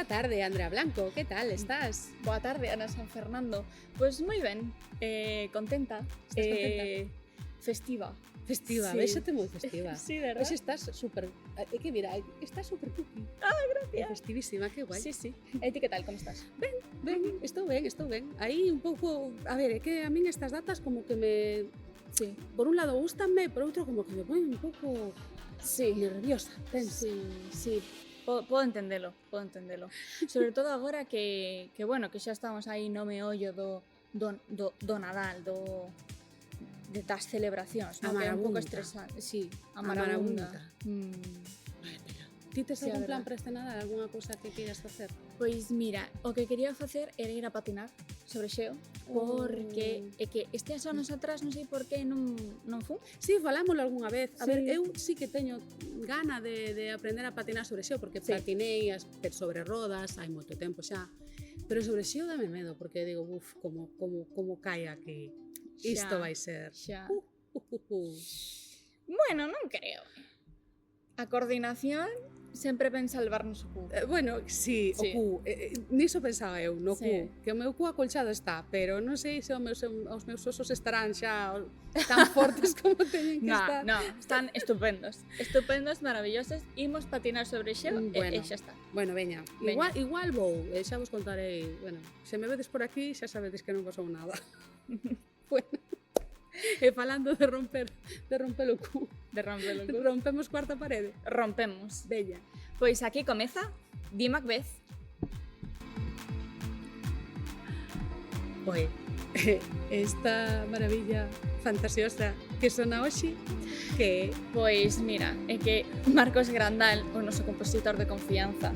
tarde, Andrea Blanco, que tal estás? Boa tarde, Ana San Fernando. Pois moi ben, contenta. Estás contenta? Festiva. Festiva, Sí. véxate moi festiva. Sí, verdad? Pois estás super... É que mira, estás super cookie. Gracias. Festivísima, que guai. Sí, sí. E ti que tal, como estás? Ben, estou ben. Aí un pouco... A ver, é que a min estas datas como que me... Sí. Por un lado gústanme, por outro como que me ponen un pouco Sí. nerviosa, tensa. Sí. Podo entendelo. Sobre todo agora que bueno, que xa estamos aí no meollo do Nadal, das celebracións, A no? Que é un pouco marabunta. estresante. Sí, a marabunta. marabunta. Vaya tela. Ti tes Sí, a algún plan verdad. para este Nadal? Alguna cousa que queiras facer? Pois mira, o que quería facer era ir a patinar sobre xeo, porque é que estes anos atrás non sei por que non fun. Sí, falámoslo algunha vez. A Sí. ver, eu sí que teño gana de aprender a patinar sobre xeo, porque Sí. patinei sobre rodas hai moito tempo xa. Pero sobre xeo dame medo, porque digo, como cae aquí. Isto Xa, vai ser. xa. Uh. Bueno, non creo. A coordinación sempre ven salvarnos o cu. Bueno, sí, Sí. o cu. Niso pensaba eu, no Sí. cu. Que o meu cu acolchado está, pero non sei se os meus osos estarán xa tan fortes como teñen que estar. No, están estupendos. Estupendos, maravillosos. Imos patinar sobre xeo Bueno. e xa está. Bueno, veña. Veña. Igual vou, xa vos contarei. Bueno, se me vedes por aquí, xa sabedes que non pasou nada. Bueno. E falando de romper o cu. De rompelo cu. Rompemos cuarta parede. Rompemos. Veña. Pois aquí comeza Di Macbeth. Oe, esta maravilla fantasiosa que sona hoxe, que Pois mira, é que Marcos Grandal, o noso compositor de confianza,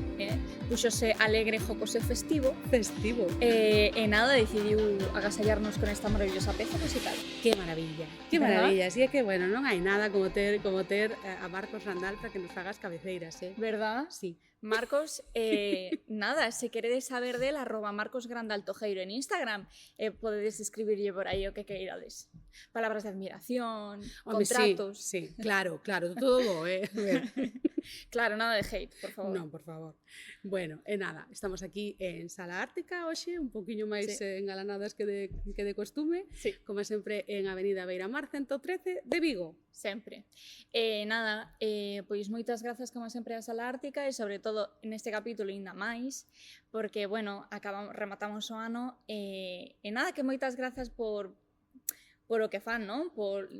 puxose alegre, jocoso e festivo, festivo. e nada, decidiu agasallarnos con esta maravillosa peza musical. Que maravilla. Que ¿Verdad? maravilla. Así é que, bueno, non hai nada como ter a Marcos Randall para que nos fagas cabeceiras, Verdad? Sí. Marcos, nada, se queredes saber del, @Marcos Grandal Tojeiro en Instagram, podedes escribirlle por aí o que queirades. Palabras de admiración, Home, contratos. Sí, claro, todo bo, Claro, nada de hate, por favor. Non, por favor. Bueno, e nada, estamos aquí en Sala Ártica hoxe, un poquinho máis Sí. engalanadas que de costume, Sí. como sempre en Avenida Beiramar 113 de Vigo. Sempre. Nada, pois moitas grazas como sempre a Sala Ártica e sobre todo neste capítulo ainda máis, porque, bueno, rematamos o ano e nada, que moitas grazas por o que fan, non?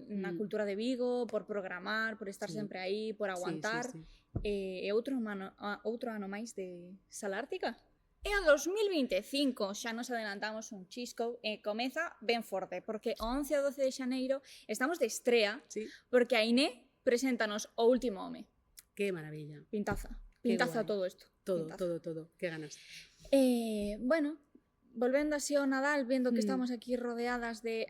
Na cultura de Vigo, por programar, por estar Sí. sempre aí, por aguantar. Sí. E outro ano máis de Sala Ártica. E a 2025 xa nos adelantamos un chisco e comeza ben forte, porque o 11 e 12 de xaneiro estamos de estrea, Sí. porque a Iné preséntanos O último home. Que maravilla. Pintaza. Qué Pintaza guai. todo isto. Pintaza. Todo. Que ganas. Bueno, volvendo así ao Nadal, vendo que estamos aquí rodeadas de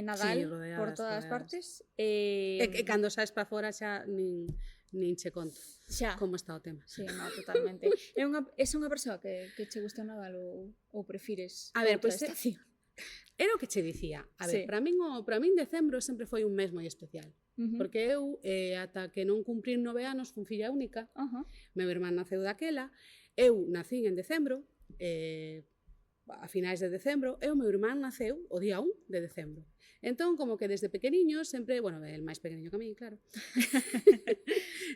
Nadal Sí, rodeadas, por todas rodeadas. partes. E cando saes para fora xa nin che conto Xa. como está o tema. Sí, no, totalmente. É unha persoa que che gusta o Nadal ou prefires A ver, outra pois estación? Era o que che dicía. A ver, Sí. para min decembro sempre foi un mes moi especial. Porque eu, ata que non cumprín 9 anos, fun filla única. Ajá. Meu irmán naceu daquela. Eu nacín en decembro, a finais de decembro, e o meu irmán naceu o día 1 de decembro. Entón, como que desde pequeniño, sempre, bueno, el máis pequeniño que a mí, claro,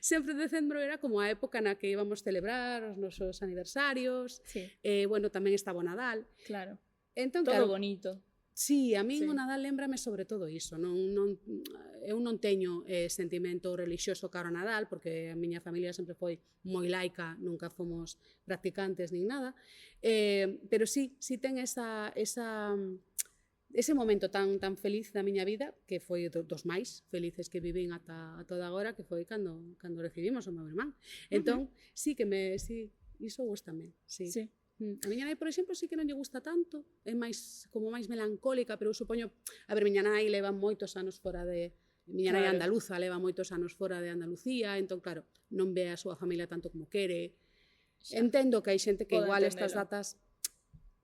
sempre decembro era como a época na que íbamos celebrar os nosos aniversarios, Sí, bueno, tamén estaba o Nadal. claro. Entón, Todo claro, bonito. sí, a min Sí. o Nadal lembrame sobre todo iso. Eu non teño sentimento religioso caro ao Nadal, porque a miña familia sempre foi moi laica, nunca fomos practicantes nin nada, pero sí ten ese momento tan feliz da miña vida, que foi dos máis felices que vivín ata toda agora, que foi cando recibimos o meu irmán. Entón, sí, iso gustame, sí. Sí. A miña nai, por exemplo, sí que non lle gusta tanto, é máis melancólica, pero eu supoño, a ver, miña nai leva moitos anos fora de... Miña nai Claro. andaluza, leva moitos anos fora de Andalucía, entón, claro, non ve a súa familia tanto como quere. Xa. Entendo que hai xente que Podo igual estas entendelo. datas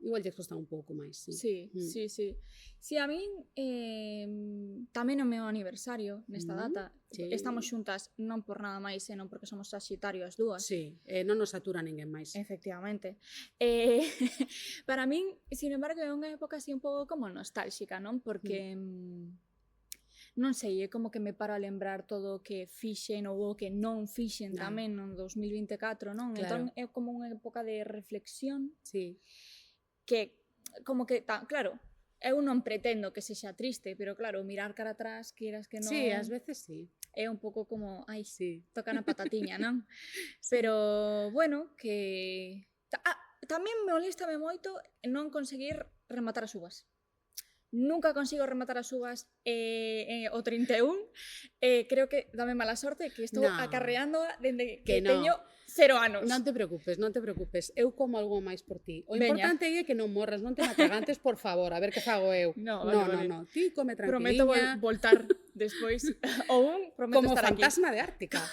igual lle custa un pouco máis, sí. Sí, sí, sí. Si a min tamén o meu aniversario nesta data, sí. estamos xuntas non por nada máis, senón porque somos Saxitario as dúas. Sí, non nos satura ninguén máis. Efectivamente. Para min, sin embargo, é unha época así un pouco como nostálxica, non? Porque non sei, é como que me paro a lembrar todo o que fixen ou o que non fixen tamén no 2024, non? Entón é como unha época de reflexión. Sí. Que, como que, claro, eu non pretendo que sexa triste, pero claro, mirar cara atrás, queiras que non... Sí, ás veces sí. É un pouco como, ai, sí. toca na patatiña, non? Pero, bueno, que... tamén me molestame moito non conseguir rematar as uvas. Nunca consigo rematar as uvas o 31. Creo que dame mala sorte que estou acarreando dende que teño 0 anos. Non te preocupes, non te preocupes. Eu como algo máis por ti. O importante é que non morras, non te matragantes, por favor. A ver que fago eu. No. Ti come tranquiliña. Prometo voltar despois. Ou prometo como estar fantasma aquí. de Ártica.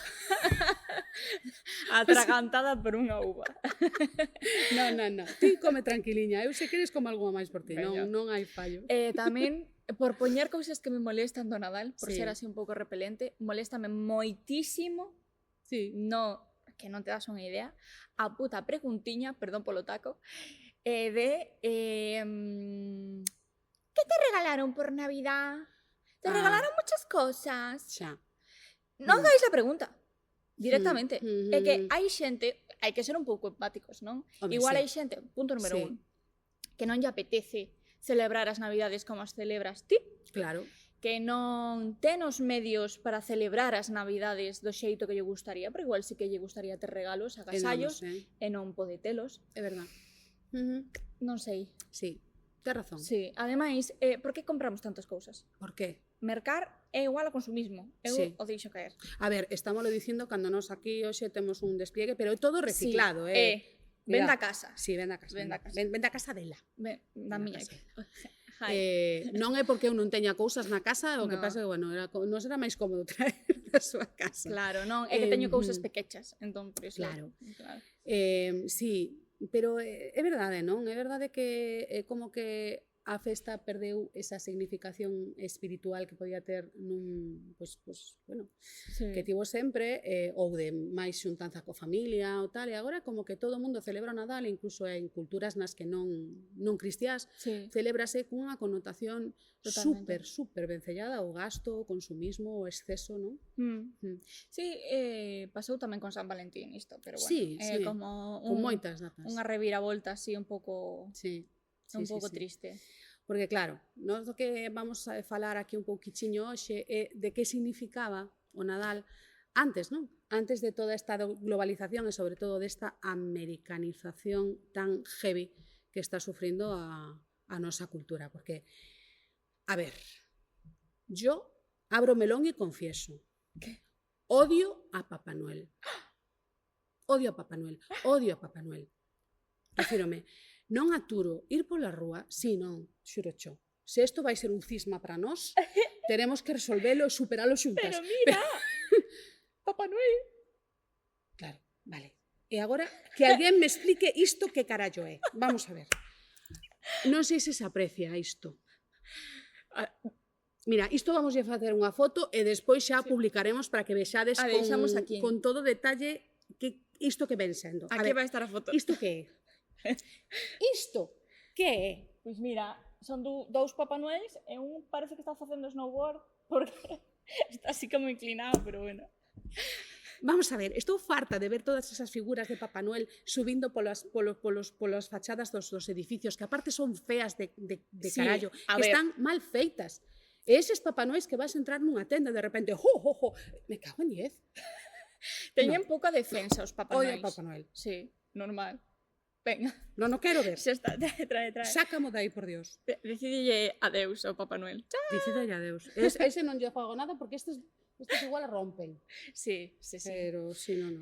Atragantada por unha uva. No. Ti come tranquiliña. Eu se queres como algo máis por ti. Non hai fallo. Tamén, por poñer cousas que me molestan do Nadal, por ser así un pouco repelente, moléstame moitísimo. Sí. No, que non te das unha idea, a puta preguntiña, perdón polo taco, de ¿qué te regalaron por Navidad? Te regalaron muchas cosas. Xa. Non hagáis a pregunta directamente. É que hai xente, hai que ser un pouco empáticos, non? Hombre, igual hai xente, punto número 1, que non lle apetece celebrar as Navidades como as celebras ti. Claro. Que non ten os medios para celebrar as Navidades do xeito que lle gustaría, pero igual sí que lle gustaría ter regalos, agasallos, e non pode telos. É verdad. Non sei. Sí, tes razón. Sí, ademais, por que compramos tantas cousas? Por que? Mercar é igual ao consumismo. Eu o deixo caer. A ver, estámoslo dicindo cando nos aquí hoxe temos un despliegue, pero é todo reciclado, Venda a casa. Sí, venda a casa. Venda a casa dela. Da miña. Non é porque eu non teña cousas na casa, o que pasa que, bueno, non será máis cómodo traer da súa casa. Claro, non, é que teño cousas pequechas, entón, por iso. Claro. Sí, pero é verdade, non? É verdade que é como que a festa perdeu esa significación espiritual que podía ter nun, bueno, que tivo sempre, ou de máis xuntanza co familia ou tal, e agora como que todo o mundo celebra o Nadal, incluso en culturas nas que non cristiás, celébrase cunha connotación super vencellada ao gasto, o consumismo, o exceso, non? Sí, pasou tamén con San Valentín isto, pero bueno, sí, como con moitas datas. Unha reviravolta así un pouco triste. Porque claro, nós do que vamos a falar aquí un pouquichiño hoxe é de que significaba o Nadal antes, non? Antes de toda esta globalización e sobre todo desta americanización tan heavy que está sufrindo a nosa cultura. Porque, a ver, yo abro melón e confieso que odio a Papá Noel. Odio a Papá Noel. Odio a Papá Noel. Refírome. Non aturo ir pola rúa, si non, xurocho. Se isto vai ser un cisma para nós, teremos que resolvelo e superalo xuntas. Pero mira, Papá Noel. Claro, vale. E agora que alguén me explique isto que carallo é. Vamos a ver. Non sei se se aprecia isto. Mira, isto vamos a facer unha foto e despois xa publicaremos para que vexades con todo detalle que isto que ven sendo. Aquí vai estar a foto. Isto que é? Isto que é? Pois mira, son dous Papá Noéis e un parece que está facendo snowboard porque está así como inclinado, pero bueno. Vamos a ver, estou farta de ver todas esas figuras de Papá Noel subindo polas fachadas dos edificios, que aparte son feas de carallo, que están mal feitas. E eses Papá Noéis que vas a entrar nunha tenda de repente, me cago en 10. Teñen pouca defensa os Papá Noéis. Odio Papá Noel. Sí, normal. Venga. Non o quero ver. Xa está, trae. Sácamo de aí, por Dios. Decidille adeus ao Papá Noel. Decidille adeus. Ese non lle fago nada porque estes igual rompen. Sí. Pero, sí, non.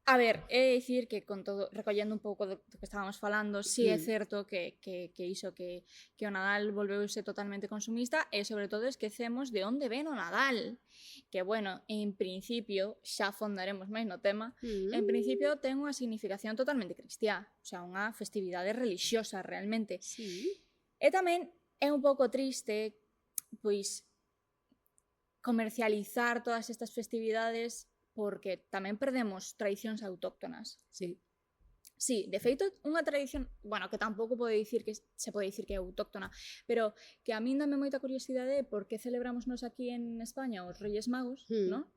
A A ver, é dicir que con todo, recollendo un pouco do que estábamos falando, sí é certo que iso que o Nadal volveuse totalmente consumista e sobre todo esquecemos de onde ven o Nadal. Que bueno, en principio, xa fondaremos máis no tema, en principio ten unha significación totalmente cristiá, o sea, unha festividade religiosa realmente. Sí. E tamén é un pouco triste, pois, comercializar todas estas festividades porque tamén perdemos tradicións autóctonas. Sí. Sí, de feito, unha tradición, bueno, que tampouco se pode dicir que é autóctona, pero que a min dame moita curiosidade por que celebramos nos aquí en España os Reyes Magos, ¿no?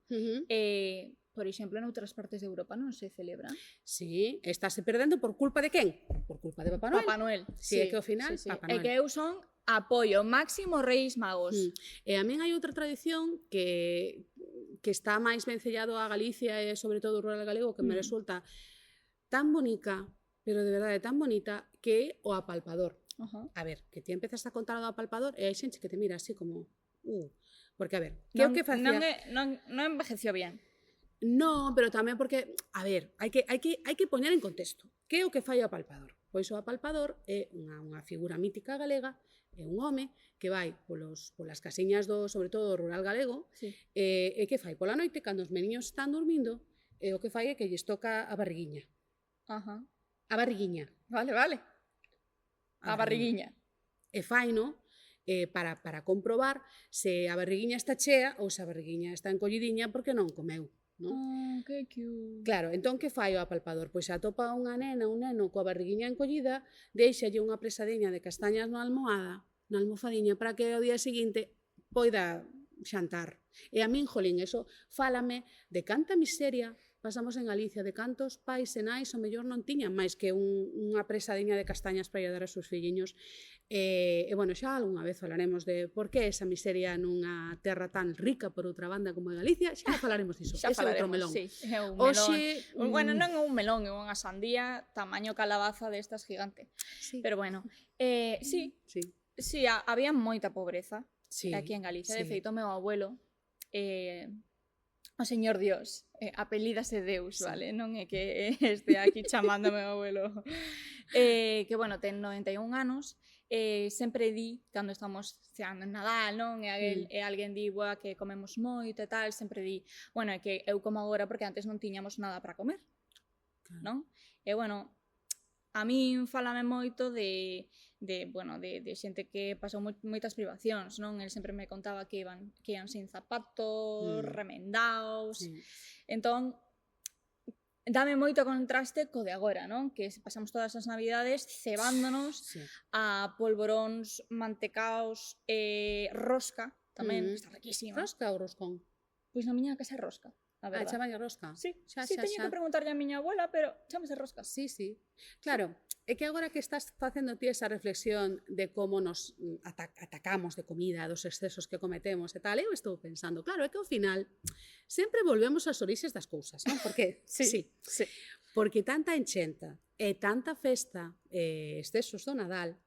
Por exemplo, en outras partes de Europa non se celebra. Sí, estáse perdendo por culpa de quen? Por culpa de Papá Noel. Papá Noel. Sí, é que ao final, Papá Noel. É que eu son apoio máximo Reis Magos. E a min hai outra tradición que está máis vencellado a Galicia e sobre todo o rural galego que me resulta tan bonita, pero de verdade tan bonita, que é o apalpador. A ver, que ti empezas a contar o do apalpador e hai xente que te mira así como porque a ver, que é o que facía? Non envejeció bien. Non, pero tamén porque, a ver, hai que poñer en contexto. Que é o que fai o apalpador? Pois o apalpador é unha figura mítica galega, é un home que vai polas casiñas sobre todo do rural galego, e que fai pola noite, cando os meniños están dormindo, o que fai é que lles toca a barriguiña. A barriguiña. Vale. A barriguiña. E faino para comprobar se a barriguiña está chea ou se a barriguiña está encollidiña porque non comeu. Que cute. Claro, entón que fai o apalpador? Pois atopa unha nena, un neno coa barriguiña encollida, deixalle unha presadeña de castañas na almofadiña, para que ao día seguinte poida xantar. E a min, jolín, eso fálame de canta miseria pasamos en Galicia, de cantos pais e nais o mellor non tiñan máis que unha presadeña de castañas para dar aos seus filliños. E, bueno, xa algunha vez falaremos de por que esa miseria nunha terra tan rica por outra banda como é Galicia, xa falaremos diso. Xa falaremos, melón. Sí, é un melón. Bueno, non é un melón, é unha sandía tamaño calabaza destas gigante. Sí. Pero bueno, sí, había moita pobreza aquí en Galicia. De feito, o meu abuelo, o señor Dios, apelídase Deus, vale? Non é que este aquí chamando ao meu abuelo. Que, bueno, ten 91 anos, sempre di, cando estamos ceando en Nadal, non? E alguén di, boa, que comemos moito e tal, sempre di, bueno, é que eu como agora porque antes non tiñamos nada para comer, non? E, bueno, a min falame moito de xente que pasou moitas privacións, non? El sempre me contaba que ian sin zapatos, remendaos. Entón, dame moito contraste co de agora, non? Que pasamos todas as navidades cebándonos a polvoróns, mantecaos, rosca, tamén, está riquísima. Rosca ou roscón? Pois na miña casa é rosca. Chamalle rosca? Sí, teño que preguntarlle a miña abuela, pero chámase rosca. Sí. Claro, é que agora que estás facendo ti esa reflexión de como nos atacamos de comida, dos excesos que cometemos e tal, eu estou pensando, claro, é que ao final sempre volvemos ás orixes das cousas, non? Porque, porque tanta enchenta e tanta festa e excesos do Nadal,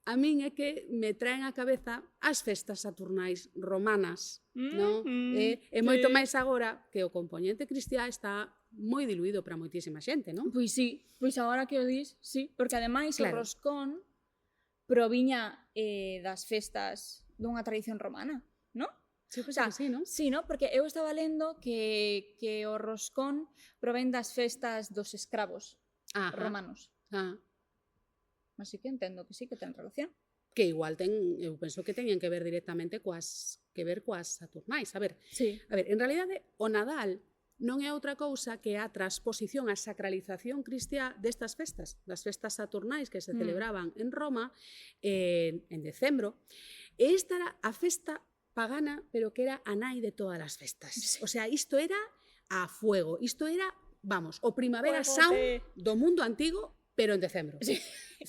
a min é que me traen á cabeza as festas saturnais romanas, non? E moito máis agora que o componente cristiá está moi diluído para moitísima xente, non? Pois sí, pois agora que o dis, sí, porque ademais o roscón proviña das festas dunha tradición romana, non? Sí, pois sí, non? Sí, non? Porque eu estaba lendo que o roscón provén das festas dos escravos romanos. Así que entendo que sí que ten relación. Que igual eu penso que teñen que ver directamente coas saturnais. A ver, en realidade, o Nadal non é outra cousa que a transposición, a sacralización cristiá destas festas, das festas saturnais que se celebraban en Roma en decembro. E esta era a festa pagana, pero que era a nai de todas as festas. O sea, isto era a fuego. Isto era, vamos, o Primavera Sound do mundo antigo, pero en decembro.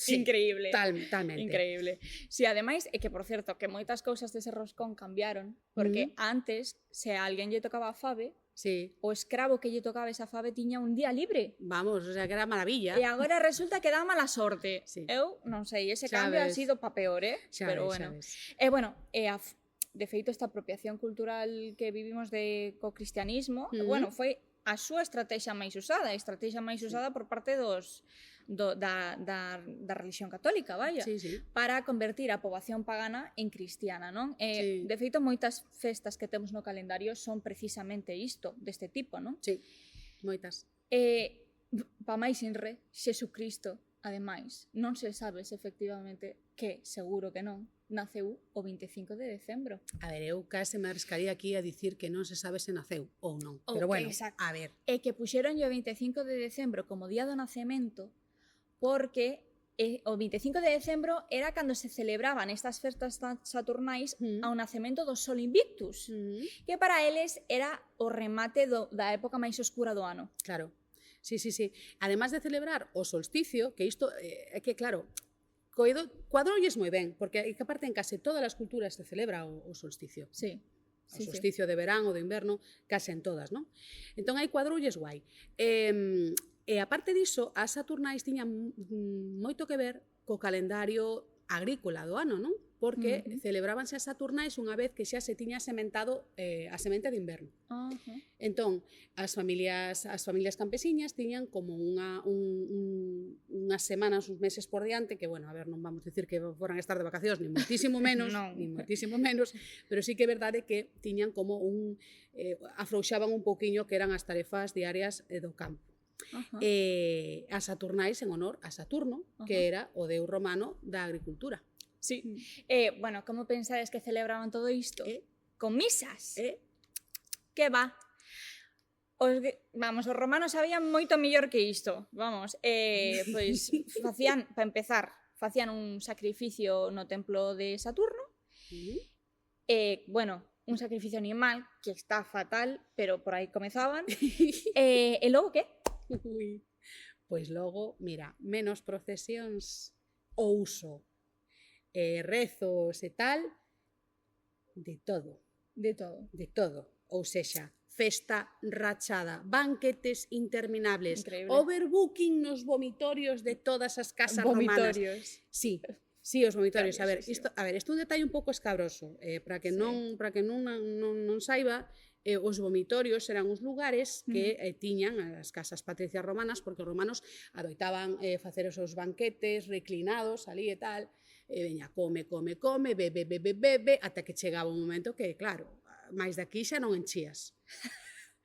Increíble. Totalmente. Increíble. Si, ademais, é que, por certo, que moitas cousas dese roscón cambiaron, porque antes, se a alguén lle tocaba a fave, o escravo que lle tocaba esa fave tiña un día libre. Vamos, o sea, que era maravilla. E agora resulta que dá mala sorte. Eu non sei, ese cambio ha sido pa peor, pero bueno. E, bueno, de feito, esta apropiación cultural que vivimos co cristianismo, bueno, foi a súa estrategia máis usada, por parte da religión católica, vaya, Sí, sí. para convertir a poboación pagana en cristiana, non? Sí. De feito, moitas festas que temos no calendario son precisamente isto, deste tipo, non? Sí, moitas. Pa máis inre, Xesucristo, ademais, non se sabe se efectivamente que, seguro que non, naceu o 25 de decembro. A ver, eu case me arriscaría aquí a dicir que non se sabe se naceu ou non. Pero bueno, exacto. a ver. E que puxeron o 25 de decembro como día do nacemento porque o 25 de decembro era cando se celebraban estas festas saturnais ao nacemento do Sol Invictus, que para eles era o remate da época máis oscura do ano. Claro. Sí, sí, sí. Además de celebrar o solsticio, que isto é que claro, cuadroulles moi ben, porque que aparte en case todas as culturas se celebra o solsticio. Sí. O solsticio de verán ou de inverno, case en todas, non? Entón hai cuadroulles guai. E aparte diso, as saturnais tiñan moito que ver co calendario agrícola do ano, non? Porque celebrábanse as saturnais unha vez que xa se tiña sementado a semente de inverno. Entón, as familias campesiñas tiñan como unhas semanas, uns meses por diante, que, bueno, a ver, non vamos dicir que foran estar de vacacións, ni moitísimo menos, pero sí que é verdade que tiñan como afrouxaban un pouquiño que eran as tarefas diarias do campo. As saturnais en honor a Saturno, que era o deus romano da agricultura. Sí. Bueno, como pensades que celebraban todo isto? Con misas. Que va? Os romanos sabían moito mellor que isto. Vamos, pois facían, para empezar, facían un sacrificio no templo de Saturno. Bueno, un sacrificio animal, que está fatal, pero por aí comezaban. E logo que? Pois logo, mira, menos procesións o uso, rezos e tal, de todo. Ou sexa, festa rachada, banquetes interminables, increíble. Overbooking nos vomitorios de todas as casas romanas. Sí, os vomitorios. A ver, isto é un detalle un pouco escabroso, para que non saiba. Os vomitorios eran os lugares que tiñan as casas patricias romanas, porque os romanos adoitaban facer os seus banquetes reclinados ali e tal, veña, come, bebe, ata que chegaba un momento que, claro, máis daqui xa non enchías.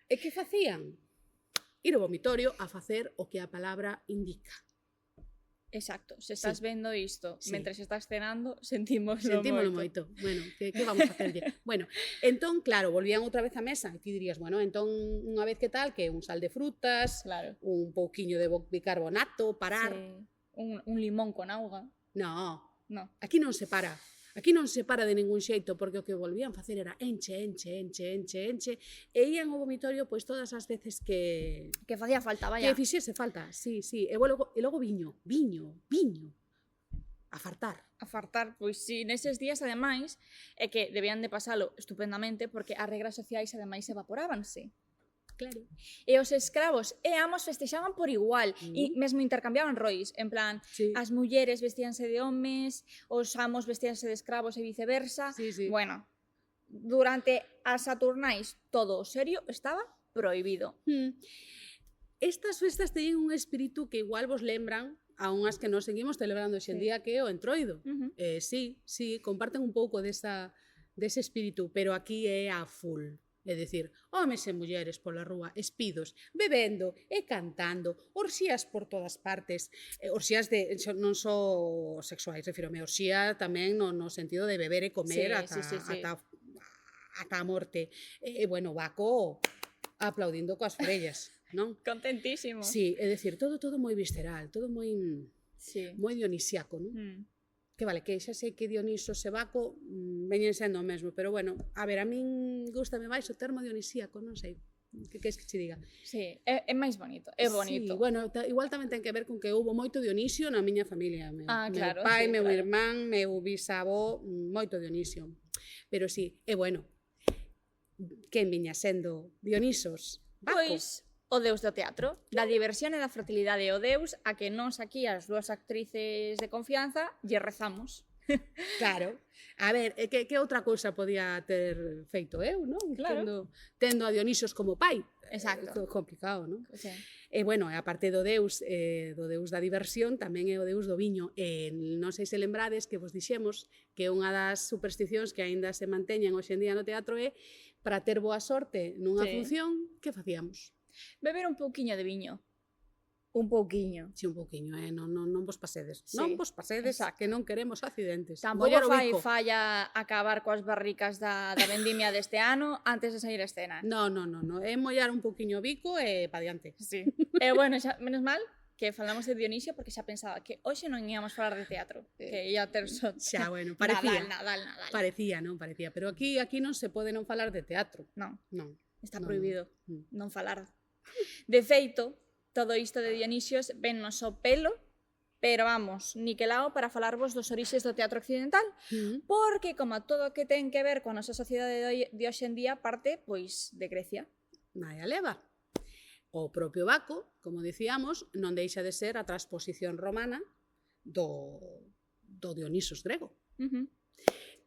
E que facían? Ir ao vomitorio a facer o que a palabra indica. Exacto, se estás vendo isto mentres estás cenando, sentímoslo moito. Bueno, que vamos a facerlle? Bueno, entón, claro, volvían outra vez á mesa e ti dirías, bueno, entón, unha vez que tal, que un sal de frutas, un pouquiño de bicarbonato, parar. Un limón con auga. No, aquí non se para. Aquí non se para de ningún xeito, porque o que volvían facer era enche, e ían ao vomitorio pois todas as veces que facía falta, vaya. Que fixese falta, sí. E logo viño. A fartar. Pois si, neses días, ademais, é que debían de pasalo estupendamente, porque as regras sociais, ademais, evaporábanse. Claro. E os escravos e amos festexaban por igual e mesmo intercambiaban rois, en plan, as mulleres vestíanse de homes, os amos vestíanse de escravos e viceversa. Bueno, durante as saturnais todo o serio estaba prohibido. Estas festas teñen un espírito que igual vos lembran a unhas que nos seguimos celebrando hoxe en día, que é o Entroido. Sí, comparten un pouco dese espírito, pero aquí é a full. É dicir, homes e mulleres pola rúa, espidos, bebendo e cantando, orxías por todas partes, orxías non só sexuais, refírome, orxía tamén no sentido de beber e comer ata a morte. E, bueno, Baco aplaudindo coas orellas, non? Contentísimo. Sí, é dicir, todo moi visceral, todo moi dionisíaco, non? Que vale, que xa sei que Dioniso e Baco veñen sendo o mesmo, pero bueno, a ver, a min gustame máis o termo dionisíaco, non sei, que queres que che diga? Sí, é máis bonito, é bonito. Sí, bueno, igual tamén ten que ver con que houbo moito Dionisio na miña familia, claro, meu pai, meu irmán, meu bisavó, moito Dionisio, pero sí, é bueno, quen viña sendo Dionisos? Baco? Pois o deus do teatro, da diversión e da fertilidade, o deus a que nós aquí, as dúas actrices de confianza, lle rezamos. Claro. A ver, que outra cousa podía ter feito eu, non? Claro. Tendo a Dionisios como pai. Exacto. Complicado, non? Sí. E, bueno, aparte do deus da diversión, tamén é o deus do viño. Non sei se lembrades que vos dixemos que unha das supersticións que aínda se manteñen hoxe en día no teatro é para ter boa sorte nunha Sí. función, que facíamos? Beber un pouquiño de viño. Un pouquiño. Si, un pouquiño, non vos pasedes. Sí, Non vos pasedes, exacto. que non queremos accidentes. Tampouco Mollar o fai bico. falla acabar coas barricas da vendimia deste ano antes de sair a escena. No, é mollar un pouquiño o bico e pa diante. Sí. E bueno, xa, menos mal que falamos de Dionisio porque xa pensaba que hoxe non íamos falar de teatro, que ia ter só Xa, bueno, parecía. Nadal. Parecía, pero aquí non se pode non falar de teatro. Non, Non. está No, prohibido no. non falar. De feito, todo isto de Dionisios vennos ao pelo, pero vamos, niquelao para falarvos dos orixes do teatro occidental, porque como todo o que ten que ver coa nosa sociedade de hoxe en día parte, pois, de Grecia. Nai a leva. O propio Baco, como dicíamos, non deixa de ser a transposición romana do Dionisos grego.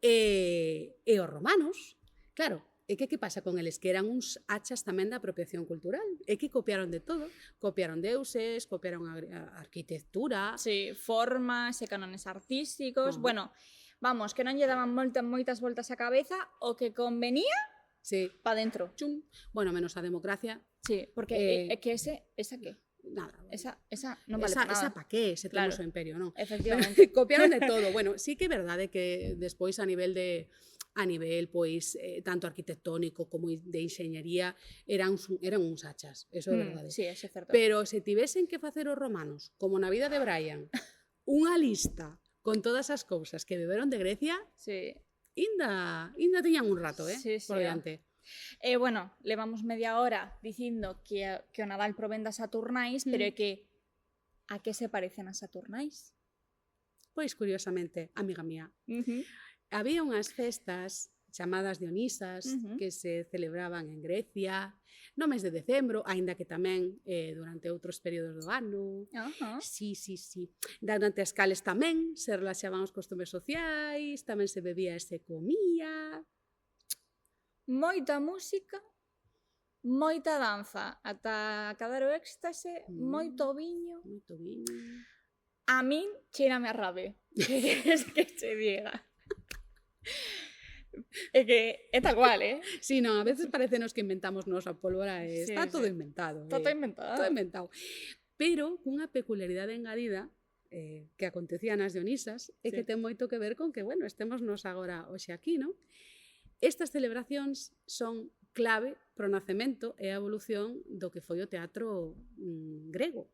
E os romanos, claro, e que pasa con eles? Que eran uns hachas tamén da apropiación cultural. E que copiaron de todo. Copiaron deuses, copiaron a arquitectura. Sí, formas e cánones artísticos. Bueno, vamos, que non lle daban moitas voltas á cabeza, o que convenía Sí. pa dentro. Chum. Bueno, menos a democracia. Sí, porque é que esa que? Nada. Esa non vale para nada. Esa pa qué? Se Claro. temos o imperio, non? Efectivamente. Copiaron de todo. Bueno, sí que é verdade que despois a nivel pois tanto arquitectónico como de enxeñería eran uns hachas, eso é verdade. Sí, eso é certo. Pero se tivesen que facer os romanos, como na vida de Brian, unha lista con todas as cousas que beberon de Grecia, Sí. inda tiñan un rato, Sí, por diante. Bueno, levamos media hora dicindo que o Nadal provén das Saturnais, pero é que a que se parecen as Saturnais? Pois, curiosamente, amiga mía, había unhas festas chamadas Dionisas que se celebraban en Grecia no mes de decembro, aínda que tamén durante outros períodos do ano. Sí. Durante as cales tamén se relaxaban os costumes sociais, tamén se bebía e se comía. Moita música, moita danza, ata acabar o éxtase, moito viño. Moito viño. A min cheirame a rabe. Que queres que che diga? É que é tal cual, Sí, non, a veces parecenos que inventamos nos a pólvora e Sí, está sí. todo inventado. Está todo inventado. Todo inventado. Pero cunha peculiaridade engadida que acontecía nas Dionisas e que ten moito que ver con que, bueno, estemos nos agora hoxe aquí, non? Estas celebracións son clave para o nacemento e a evolución do que foi o teatro grego.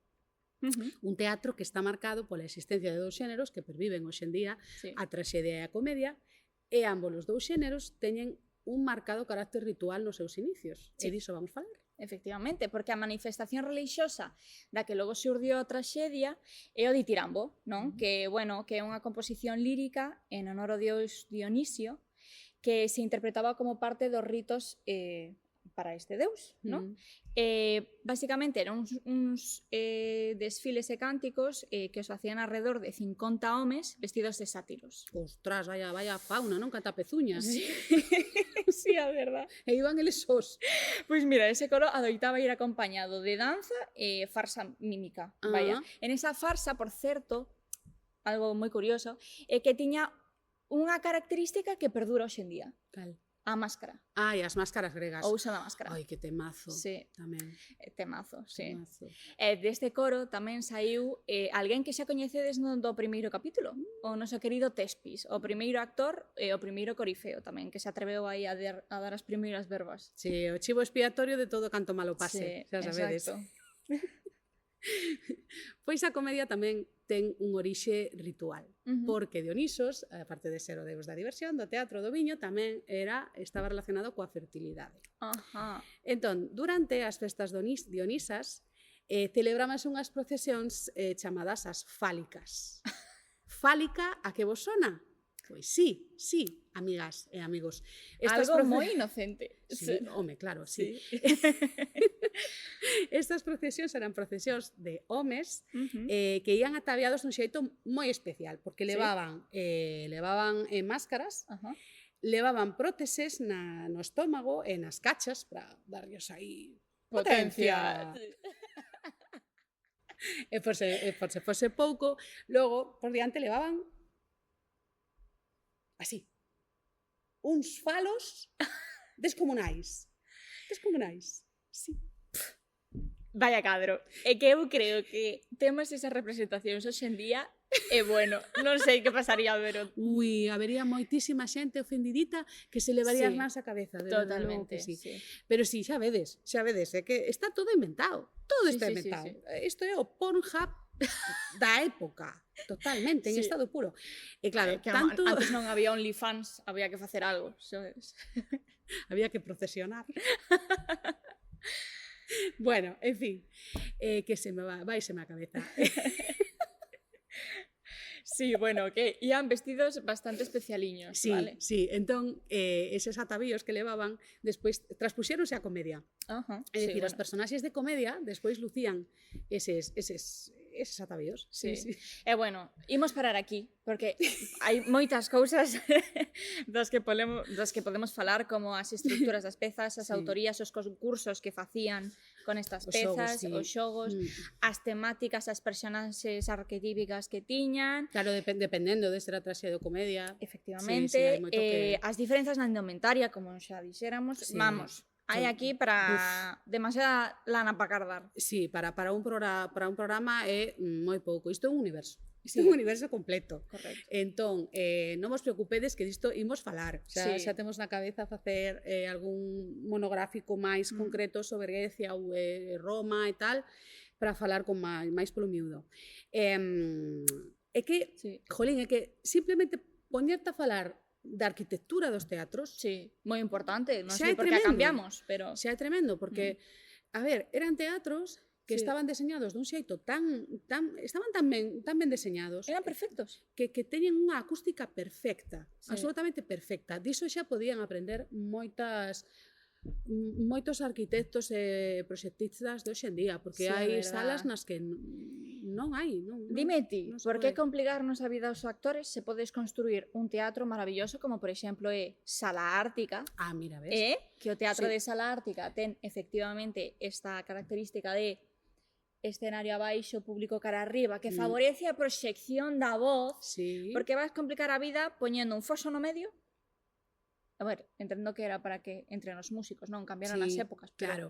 Un teatro que está marcado pola existencia de dous xéneros que perviven hoxe en día, a traxedia e a comedia, e ambos os dous xéneros teñen un marcado carácter ritual nos seus inicios. E diso vamos falar. Efectivamente, porque a manifestación religiosa da que logo xurdiu a traxedia é o ditirambo, non? Que, bueno, que é unha composición lírica en honor ao deus Dionisio que se interpretaba como parte dos ritos para este deus, non? Basicamente eran uns desfiles e cánticos que os facían alrededor de 50 homes vestidos de sátiros. Ostras, vaya fauna, non? Canta pezuñas. Sí, a verdad. E iban eles sós. Pois mira, ese coro adoitaba ir acompañado de danza e farsa mímica. Vaya. En esa farsa, por certo, algo moi curioso, é que tiña unha característica que perdura hoxe en día. Cal? A máscara. Ai, as máscaras gregas. O uso da máscara. Ai, que temazo. Sí. Tamén. Temazo, sí. Temazo. Deste coro tamén saiu alguén que xa coñecedes do primeiro capítulo, o noso querido Tespis, o primeiro actor e o primeiro corifeo tamén, que se atreveu aí a dar as primeiras verbas. Sí, o chivo expiatorio de todo canto malo pase, xa sabedes. Exacto. Pois a comedia tamén ten un orixe ritual, porque Dionisos, aparte de ser o deus da diversión, do teatro, do viño, tamén estaba relacionado coa fertilidade. Entón, durante as festas dionisas, celebrábanse unhas procesións chamadas as fálicas. Fálica, a que vos sona? Pois sí, sí, amigas e amigos. Algo moi inocente. Sí, home, claro, sí. Sí. Estas procesións eran procesións de homes Ujú. que ían ataviados dun xeito moi especial, porque Sí. levaban máscaras, Ajá. levaban próteses no estómago e nas cachas para darlles aí Potencia. potencia. E por se fose pouco, logo, por diante levaban así, uns falos descomunais. Descomunais, sí. Vaya cadro. É que eu creo que temos esas representacións hoxe en día e, bueno, non sei que pasaría, pero Ui, habería moitísima xente ofendidita que se levaría as Sí, mans á cabeza. Desde logo totalmente, que sí. sí. Pero sí, xa vedes, é que está todo inventado. Todo Sí, está sí, sí, inventado. sí. Isto é o Pornhub da época. Totalmente, en Sí. estado puro. E claro, Que tanto antes non había OnlyFans, había que facer algo, sabes? había que procesionar. Bueno, en fin, que se me vaiseme a cabeza. Sí, bueno, que ian vestidos bastante especialiños, Sí, vale? sí, entón, eses atavíos que levaban, despois transpuxéronse á comedia. Ajá, É sí, dicir, os bueno. personaxes de comedia despois lucían eses atavíos. Sí. Sí. E bueno, imos parar aquí, porque hai moitas cousas das que podemos falar, como as estructuras das pezas, as Sí. autorías, os concursos que facían con estas Os xogos, pezas, sí. os xogos, as temáticas, as personaxes arquetípicas que tiñan, Claro, dependendo de ser a traxedia ou comedia. efectivamente, hai moito que- as diferenzas na indumentaria, como xa dixéramos, Sí. vamos, hai aquí para demasiada lana para cardar. Sí, para un programa é moi pouco. Isto é un universo. Isto é un universo completo. Correcto. Entón, non vos preocupedes que disto imos falar. Sí. Xa temos na cabeza facer algún monográfico máis concreto sobre Grecia ou Roma e tal, para falar con máis polo miúdo. É que, Sí. jolín, é que simplemente poñerte a falar da arquitectura dos teatros Sí, moi importante, non xa sei é por que a tremendo. cambiamos, pero xa é tremendo, porque, a ver, eran teatros que Sí. estaban deseñados dun xeito estaban tan ben deseñados eran perfectos. que teñen unha acústica perfecta, Sí. absolutamente perfecta. Diso xa podían aprender moitos arquitectos e proxectistas de hoxe en día, porque Sí, é hai verdad. salas nas que non hai, Dime ti, non se por que pode. complicarnos a vida aos actores se podes construir un teatro maravilloso como por exemplo é Sala Ártica, Ah, mira, ves? que o teatro Sí. de Sala Ártica ten efectivamente esta característica de escenario abaixo, público cara arriba, que favorece a proxección da voz, Sí. porque vas complicar a vida poñendo un foso no medio. A ver, entendo que era para que entre os músicos, non cambiaron as Sí, épocas, pero claro.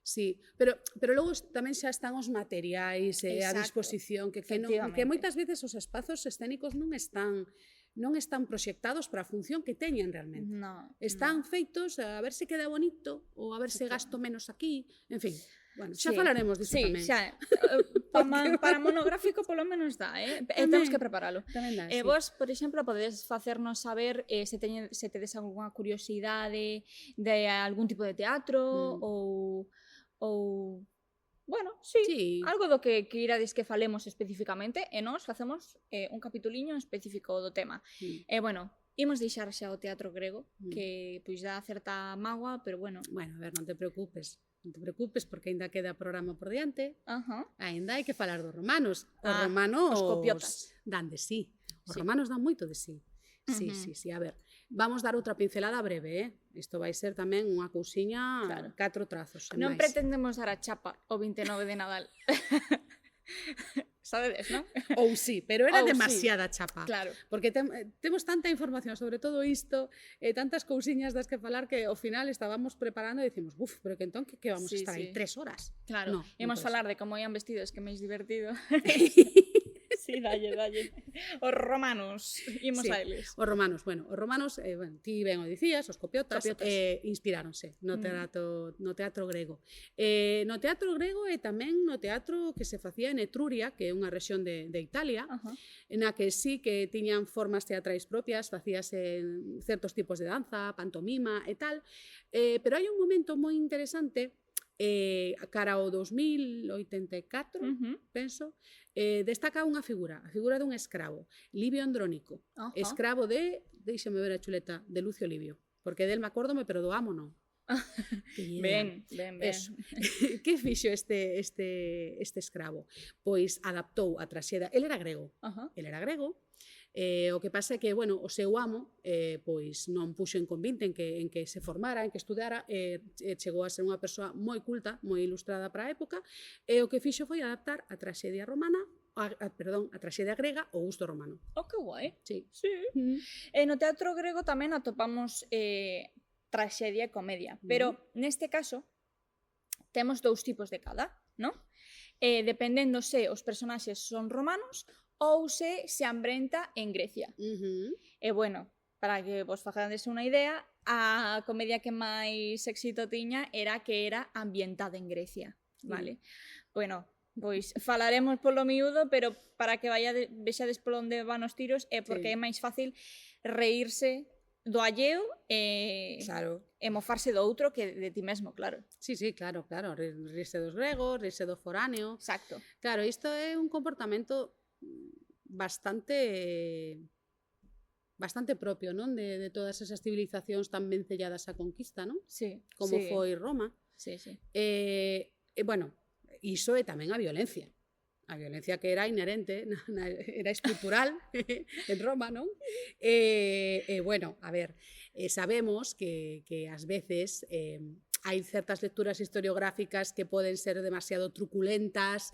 Sí, pero logo tamén xa están os materiais a Exacto, disposición que efectivamente. moitas veces os espazos escénicos non están proxectados para a función que teñen realmente. no, Están feitos a ver se queda bonito ou a ver se gasto menos aquí, en fin. Bueno, xa Sí, falaremos disso sí, tamén. xa, para monográfico polo menos dá, temos que preparalo. Tamén dá, E sí. vos, por exemplo, podedes facernos saber se tedes algunha curiosidade de algún tipo de teatro ou bueno, sí, Sí. algo do que irades que falemos especificamente e nós facemos un capituliño específico do tema. E bueno, imos deixar xa o teatro grego, que pois dá certa mágoa, pero bueno. Bueno, a ver, non te preocupes, porque aínda queda programa por diante. Ajá. Aínda hai que falar dos romanos. Os Ah, romanos os copiotas. dan de sí. Os Sí. romanos dan moito de sí. Sí, Ujú. sí. A ver, vamos dar outra pincelada breve, Isto vai ser tamén unha cousiña, Claro. 4 trazos. sen Non máis. pretendemos dar a chapa o 29 de Nadal. Sabedes, non? Ou sí, pero era Ou sí. demasiada chapa. Claro. Porque temos tanta información sobre todo isto, tantas cousiñas das que falar que ao final estábamos preparando e dicimos, pero que entón que vamos a Sí, estar aí sí. 3 horas? Claro, No, imos non pode falar de como ian vestidos, que máis divertido. Sí, dalle. Os romanos, imos Sí. a eles. Os romanos, os romanos, ti ben o dicías, os copiotas, inspiráronse no teatro grego. No teatro grego e tamén no teatro que se facía en Etruria, que é unha rexión de Italia, Ajá. na que sí que tiñan formas teatrais propias, facíase certos tipos de danza, pantomima e tal, pero hai un momento moi interesante cara ao 2084, penso, destaca unha figura, a figura dun escravo, Livio Andrónico, escravo de, deixame ver a chuleta, de Lucio Livio, porque del me acórdome, pero do amo non. Ben. Que fixo este escravo? Pois adaptou a traxedia, ele era grego, o que pasa é que, bueno, o seu amo pois non puxo en convite en que se formara, en que estudara, chegou a ser unha persoa moi culta, moi ilustrada para a época, e o que fixo foi adaptar a traxedia romana, a traxedia grega ao gusto romano. Oh, que guai. Sí. No teatro grego tamén atopamos traxedia e comedia, pero neste caso temos dous tipos de cada, non? Dependendo se os personaxes son romanos ou se ambienta en Grecia. E, bueno, para que vos fagades unha idea, a comedia que máis éxito tiña era que era ambientada en Grecia, vale? Bueno, pois falaremos polo miúdo, pero para que vexades por onde van os tiros é porque é máis fácil reírse do alleo e mofarse do outro que de ti mesmo, claro. Sí, claro, rirse dos gregos, rirse do foráneo. Exacto. Claro, isto é un comportamento bastante propio, non? De todas esas civilizacións tan vencelladas á conquista, non? Sí. Como foi Roma. Sí. Bueno, iso é tamén a violencia. A violencia que era inherente, era estrutural en Roma, non? Bueno, a ver, sabemos que ás veces hai certas lecturas historiográficas que poden ser demasiado truculentas,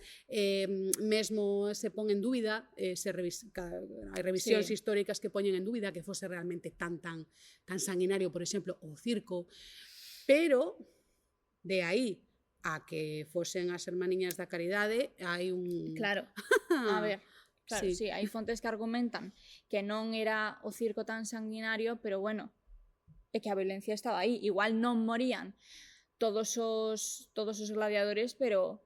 mesmo se pon en dúbida, hai revisións históricas que poñen en dúbida que fose realmente tan sanguinario, por exemplo, o circo, pero de aí a que fosen as hermaniñas da caridade hai un... Claro, a ver, sí, hai fontes que argumentan que non era o circo tan sanguinario, pero bueno, é que a violencia estaba aí. Igual non morían todos os gladiadores, pero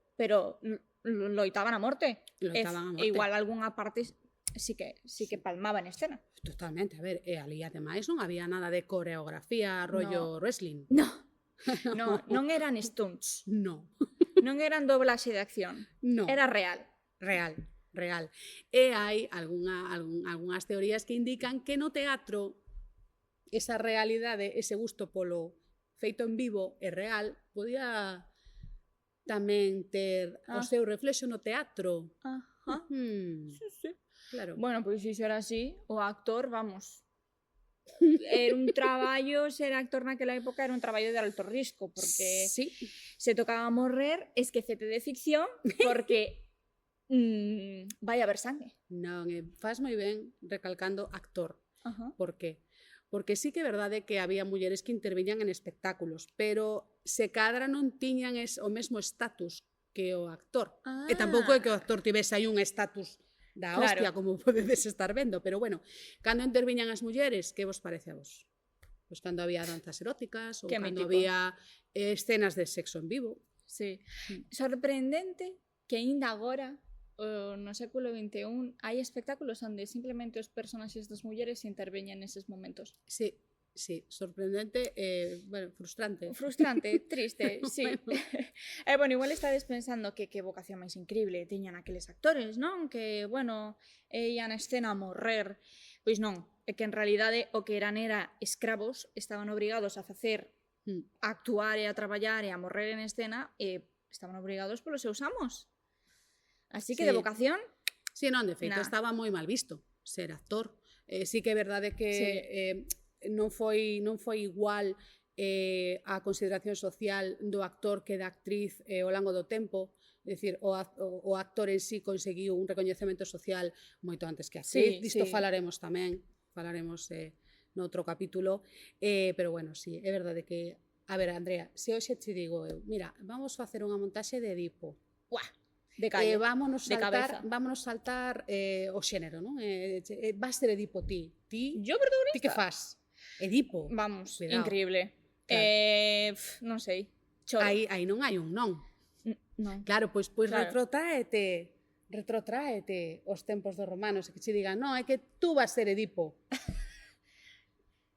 loitaban a morte. E igual algunha parte sí que palmaba en escena. Totalmente, a ver, ali ademais non había nada de coreografía, rollo wrestling. Non eran stunts. Non eran doblaxe de acción. Era real. Real. E hai algunhas teorías que indican que no teatro esa realidade, ese gusto polo feito en vivo e real, podía tamén ter o seu reflexo no teatro. Sí. Claro. Bueno, pois iso era así, o actor, vamos, era un traballo, ser actor naquela época era un traballo de alto risco, porque se tocaba morrer, esquecete de ficción, porque vai haber sangue. Non, faz moi ben recalcando actor. Por que? Porque sí que é verdade que había mulleres que interviñan en espectáculos, pero se cadra non tiñan o mesmo estatus que o actor. E tampouco é que o actor tivese aí un estatus da hostia, como podedes estar vendo, pero bueno, cando interviñan as mulleres, que vos parece a vos? Pois cando había danzas eróticas ou cando había escenas de sexo en vivo. Sí. Sorprendente que aínda agora, no século XXI, hai espectáculos onde simplemente os personaxes das mulleres interveñen neses momentos. Sí, sorprendente, bueno, frustrante. Triste, sí. Bueno, igual estades pensando que vocación máis increíble tiñan aqueles actores, non? Que, bueno, ian a escena a morrer. Pois non, é que en realidade o que eran era escravos, estaban obrigados a facer, a actuar e a traballar e a morrer en escena, e estaban obrigados polos seus amos. Así que de vocación... Sí, non, de feito, estaba moi mal visto ser actor. Sí que é verdade que non foi igual a consideración social do actor que da actriz ao longo do tempo. É dicir, o actor en sí conseguiu un recoñecemento social moito antes que a actriz. Disto falaremos tamén, noutro capítulo. Pero bueno, sí, é verdade que... A ver, Andrea, se hoxe te digo eu, mira, vamos facer unha montaxe de Edipo. Uah! De calle, vámonos saltar o xénero, non? Vas ser Edipo ti. Yo protagonista? Ti que fas? Edipo. Vamos, cuidado. increíble. Claro. Non sei. Choro. Aí non hai un non. Non. Claro, pois retrótraete os tempos dos romanos e que che digan, non, é que tú vas ser Edipo.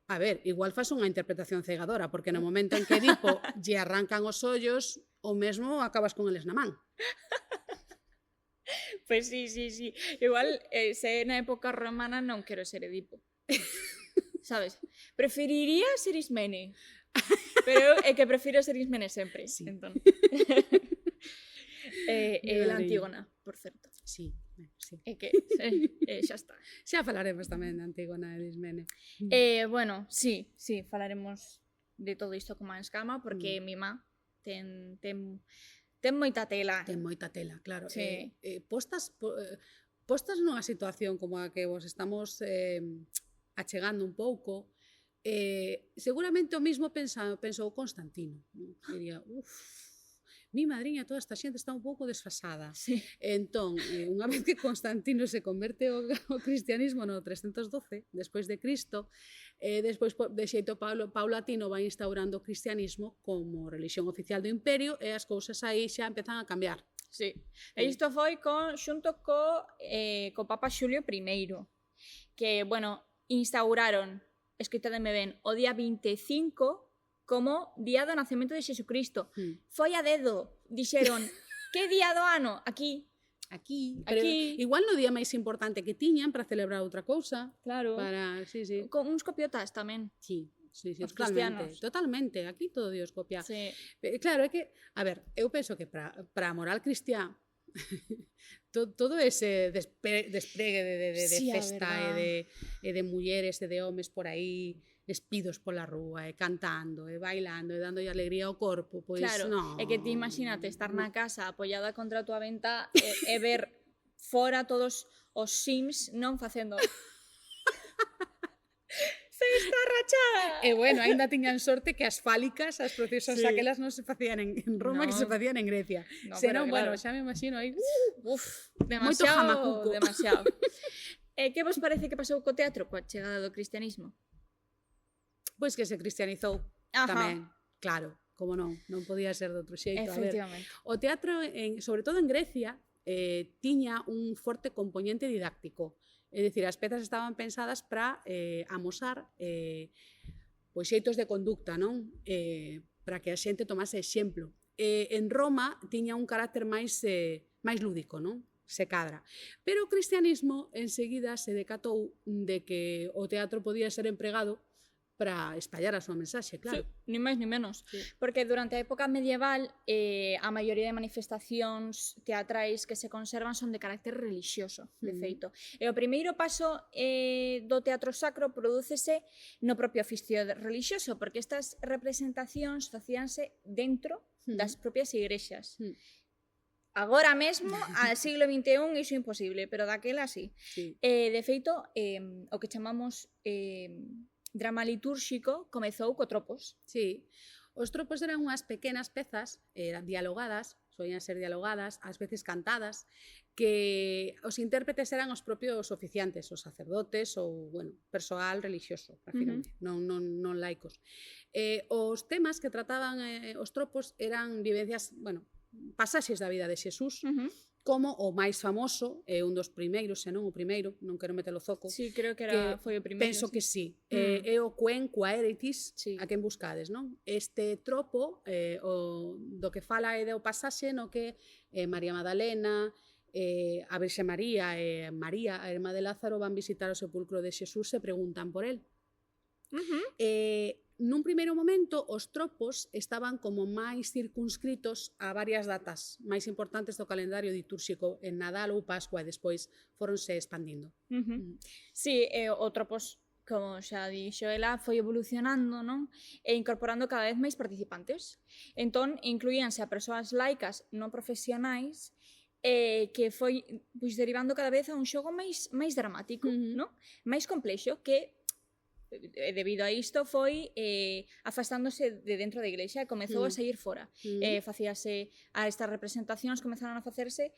A ver, igual fas unha interpretación cegadora, porque no momento en que Edipo lle arrancan os ollos, o mesmo acabas con eles na man. Pois sí. Igual, se na época romana non quero ser Edipo. Sabes? Preferiría ser Ismene. Pero é que prefiro ser Ismene sempre. Sí. Entón. La Antígona, por certo. Sí. É que xa está. Xa falaremos tamén da Antígona e de Ismene. Bueno, sí, falaremos de todo isto con máis calma, porque mi má ten moita tela. Ten moita tela, claro. Sí. Postas nunha situación como a que vos estamos achegando un pouco, seguramente o mismo pensou Constantino. Diría, mi madriña, toda esta xente está un pouco desfasada. Sí. Entón, unha vez que Constantino se converte ao cristianismo no 312, despois de Cristo, despois de xeito paulatino vai instaurando o cristianismo como religión oficial do imperio e as cousas aí xa empezan a cambiar. Sí. E isto foi xunto co Papa Xulio I, que, bueno, instauraron, escoitademe ben, o día 25 como día do nacemento de Xesucristo. Foi a dedo. Dixeron, que día do ano? Aquí. Pero igual no día máis importante que tiñan para celebrar outra cousa. Claro. Sí. Con uns copiotas tamén. Sí, Os cristianos. Totalmente. Aquí todo Dios copia. Sí. Claro, é que, a ver, eu penso que para a moral cristiá todo ese despregue de festa e de mulleres e de homes por aí despidos pola rúa, e cantando, e bailando, e dándolle alegría ao corpo, pois claro, non. É que ti imagínate estar na casa apoiada contra a tua venta e ver fora todos os sims non facendo se está rachada. E bueno, ainda tiñan sorte que as fálicas, as prociosas aquelas non se facían en Roma, que se facían en Grecia. Senón, bueno, xa me imagino aí, demasiado. Que vos parece que pasou co teatro coa chegada do cristianismo? Pois que se cristianizou tamén, claro, como non podía ser de outro xeito. Efectivamente. O teatro, sobre todo en Grecia, tiña un forte componente didáctico. É dicir, as pezas estaban pensadas para amosar pois xeitos de conducta, non? Para que a xente tomase exemplo. En Roma tiña un carácter máis lúdico, non? Se cadra. Pero o cristianismo enseguida se decatou de que o teatro podía ser empregado para espallar a súa mensaxe, claro. Sí, ni máis ni menos. Sí. Porque durante a época medieval a maioría de manifestacións teatrais que se conservan son de carácter religioso, de feito. E o primeiro paso do teatro sacro prodúcese no propio oficio religioso, porque estas representacións facíanse dentro das propias igrexas. Agora mesmo, ao siglo XXI, iso é imposible, pero daquela sí. De feito, o que chamamos drama litúrxico comezou co tropos. Sí, os tropos eran unhas pequenas pezas, eran dialogadas, solían ser dialogadas, ás veces cantadas, que os intérpretes eran os propios oficiantes, os sacerdotes ou, bueno, persoal religioso, non laicos. Os temas que trataban os tropos eran vivencias, bueno, pasaxes da vida de Xesús, como o máis famoso, un dos primeiros, senón o primeiro, non quero meter o zoco. Sí, creo que foi o primeiro. Penso que sí. É o Quen Quaeritis, a quen buscades, non? Este tropo, do que fala é do pasaxe no que María Magdalena, a Virxe María e María, a irmá de Lázaro, van visitar o sepulcro de Xesús e preguntan por el. Nun primeiro momento, os tropos estaban como máis circunscritos a varias datas máis importantes do calendario litúrxico, en Nadal ou Pascua, e despois foronse expandindo. Sí, o tropos, como xa dixo ela, foi evolucionando, non? E incorporando cada vez máis participantes. Entón, incluíanse a persoas laicas non profesionais que foi derivando cada vez a un xogo máis dramático, non? Máis complexo, que debido a isto foi afastándose de dentro da iglesia e comezou a sair fora. Facíase a estas representacións, comezaron a facerse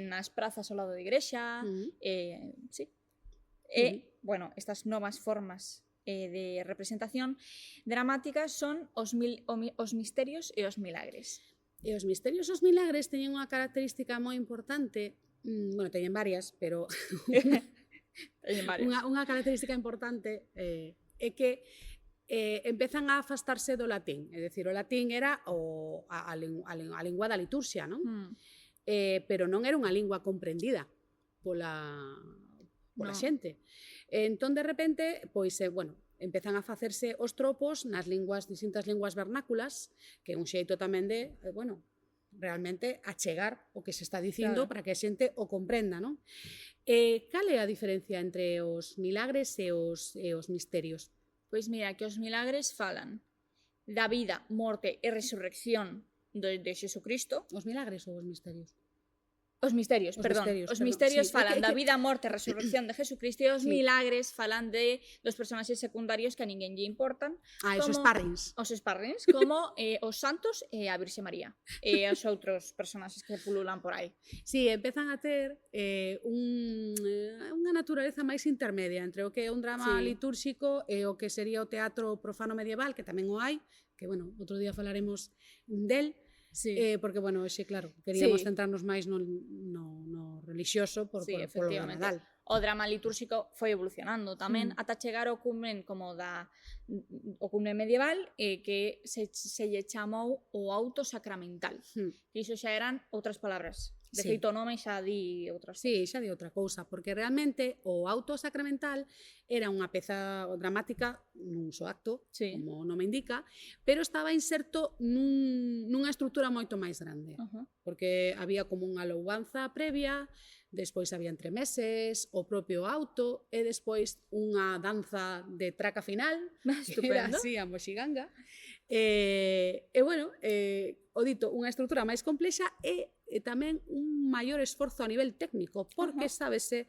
nas prazas ao lado da igrexa, bueno, estas novas formas de representación dramática son os misterios e os milagres. E os misterios e os milagres teñen unha característica moi importante, bueno, teñen varias, pero unha característica importante é que empezan a afastarse do latín, é dicir, o latín era a lingua da liturxia, non? Pero non era unha lingua comprendida pola xente. Entón, de repente, pois, bueno, empezan a facerse os tropos nas distintas linguas vernáculas, que é un xeito tamén de, bueno, realmente achegar o que se está dicindo para que a xente o comprenda, non? Cal é a diferencia entre os milagres e os misterios? Pois mira, que os milagres falan da vida, morte e resurrección de Xesucristo. Os milagres ou os misterios? Os misterios, perdón. Os misterios falan da vida, morte e resurrección de Jesucristo, e os milagres falan dos personaxes secundarios que a ninguén lle importan. Os sparrings. Os sparrings, como os santos e a Virxe María, e os outros personaxes que pululan por aí. Sí, empezan a ter unha naturaleza máis intermedia entre o que é un drama litúrxico e o que sería o teatro profano medieval, que tamén o hai, que, bueno, outro día falaremos del, porque, bueno, xe, claro, queríamos centrarnos máis no relixioso polo Nadal. O drama litúrxico foi evolucionando tamén ata chegar ao cumen como o cumen medieval, que se lle chamou o auto sacramental. Iso xa eran outras palabras. De feito, o nome xa di outras cousas. Sí, xa di outra cousa, porque realmente o auto sacramental era unha peza dramática nun só acto, como o nome indica, pero estaba inserto nunha estrutura moito máis grande, porque había como unha louvanza previa, despois había entremeses, o propio auto, e despois unha danza de traca final, que era así a moxiganga. E, bueno, o dito, unha estrutura máis complexa e tamén un maior esforzo a nivel técnico, porque sábese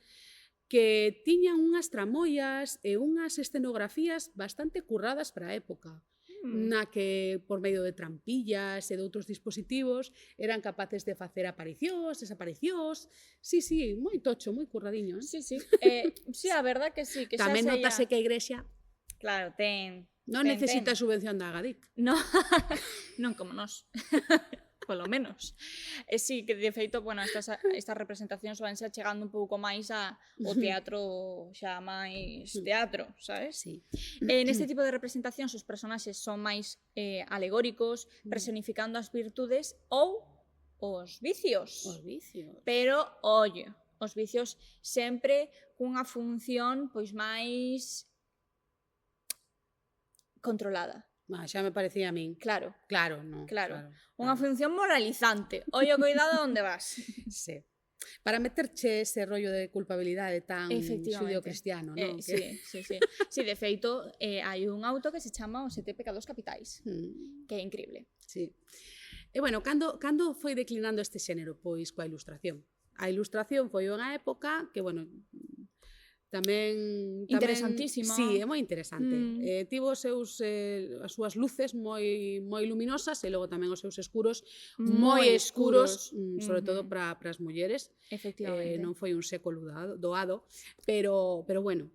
que tiñan unhas tramoias e unhas escenografías bastante curradas para a época, na que, por medio de trampillas e de outros dispositivos, eran capaces de facer aparicións, desaparicións. Sí, moi tocho, moi curradiño. Sí, a verdad que sí. Que tamén notase que a Igrexa non necesita subvención da Agadic. Non como nós. Polo menos. Sí, que de feito, bueno, estas representacións vanse chegando un pouco máis ao teatro, xa máis teatro, sabes? Sí. Neste tipo de representacións os personaxes son máis alegóricos, personificando as virtudes ou os vicios. Os vicios. Pero, oye, os vicios sempre cunha función pois máis controlada. Xa me parecía a min. Claro. Unha función moralizante. Oye, cuidado onde vas. Sí. Para meterche ese rollo de culpabilidade tan xudeo-cristiano, non? Sí, de feito, hai un auto que se chama Os 7 pecados capitais, que é increíble. Sí. E, bueno, cando foi declinando este xénero? Pois coa Ilustración. A Ilustración foi unha época que, bueno, tamén interesantísima. Sí, é moi interesante. Tivo as súas luces moi luminosas e logo tamén os seus escuros moi escuros, sobre todo para as mulleres. Efectivamente. Non foi un século doado, pero bueno,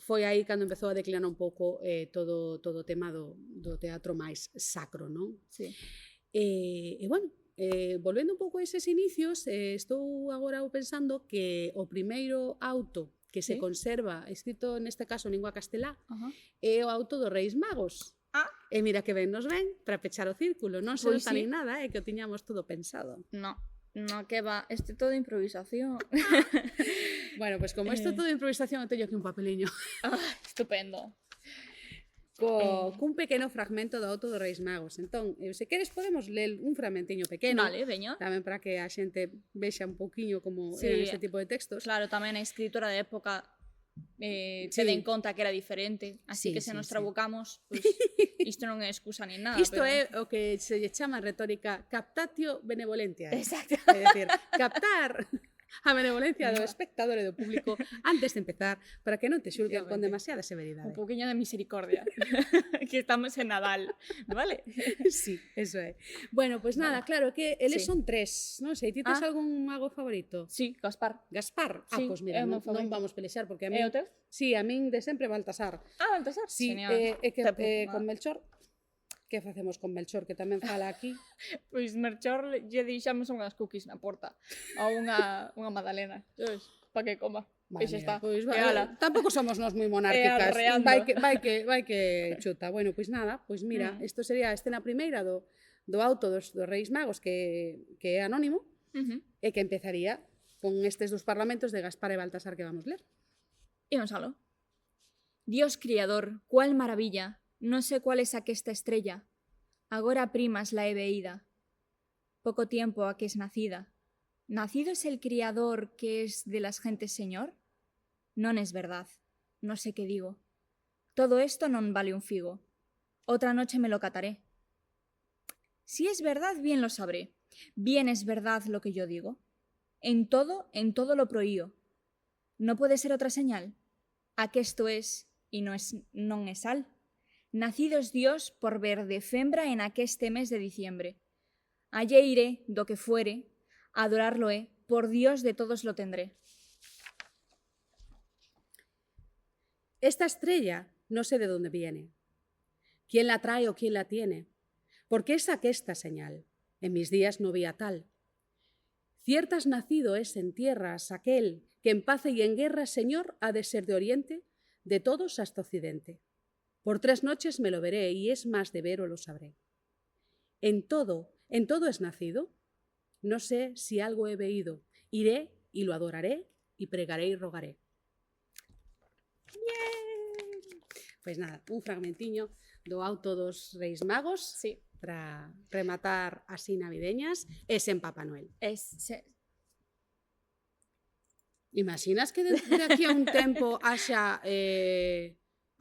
foi aí cando empezou a declinar un pouco todo o tema do teatro máis sacro, non? Sí. E, bueno, volvendo un pouco a eses inicios, estou agora pensando que o primeiro auto que se conserva, escrito neste caso en lingua castelá, é o auto dos Reis Magos. E mira que ben nos ven para pechar o círculo, non se nota nin nada, que o tiñamos todo pensado. No, que va, todo improvisación. Bueno, pois como isto todo improvisación, eu teño aquí un papeliño. Estupendo. Cun pequeno fragmento do auto dos Reis Magos. Entón, se queres podemos ler un fragmentiño pequeno. Vale, veño. Tamén para que a xente vexa un poquinho como eran este tipo de textos. Claro, tamén a escritora de época ten en conta que era diferente, así que se nos trabucamos, pois isto non é excusa nin nada. Isto é o que se lle chama en retórica captatio benevolentia. Exacto. É dicir, captar a benevolencia do espectador e do público antes de empezar, para que non te xulguen con demasiada severidade. Un poquinho de misericordia, que estamos en Nadal, vale? Sí, eso é. Bueno, pois nada, claro que eles son tres, non sei, ti tes algún mago favorito? Sí, Gaspar. Gaspar? Pois mira, non vamos pelexar, porque a min... É o teu? Sí, a min de sempre Baltasar. Baltasar? Sí, é que con Melchor... Que facemos con Melchor, que tamén fala aquí? Pois Melchor lle deixamos unhas cookies na porta, ou unha magdalena, sabes, para que coma. Vale, Iso mira, está. pois, E ala. tampouco somos nós moi monárquicas. arreando. Vai que chuta. Bueno, pois nada, pois mira, isto sería a escena primeira do auto dos Reis Magos que é anónimo e que empezaría con estes dos parlamentos de Gaspar e Baltasar que vamos ler. Imos aló. Dios criador, cuál maravilla, no sé cuál es aquesta estrella. Agora primas la he veída. Poco tiempo a que es nacida. ¿Nacido es el criador que es de las gentes señor? Non es verdad, no sé qué digo. Todo esto non vale un figo. Otra noche me lo cataré. Si es verdad, bien lo sabré. Bien es verdad lo que yo digo. En todo lo prohío. No puede ser otra señal. Aquesto es, y non es sal. Nacido es Dios por ver de fembra en aqueste mes de diciembre. Allé iré, do que fuere, adorarlo he, por Dios de todos lo tendré. Esta estrella no sé de dónde viene, quién la trae o quién la tiene, por qué saqué esta señal. En mis días no había tal. Ciertas nacido es en tierras aquel que en paz y en guerra, Señor, ha de ser de oriente, de todos hasta occidente. Por 3 noches me lo veré y es más de ver o lo sabré. En todo es nacido. No sé si algo he veído. Iré y lo adoraré y pregaré y rogaré. Bien! Pois nada, un fragmentiño do auto dos Reis Magos Sí. para rematar así navideñas e sen Papá Noel. Imaginas que de aquí a un tempo haxa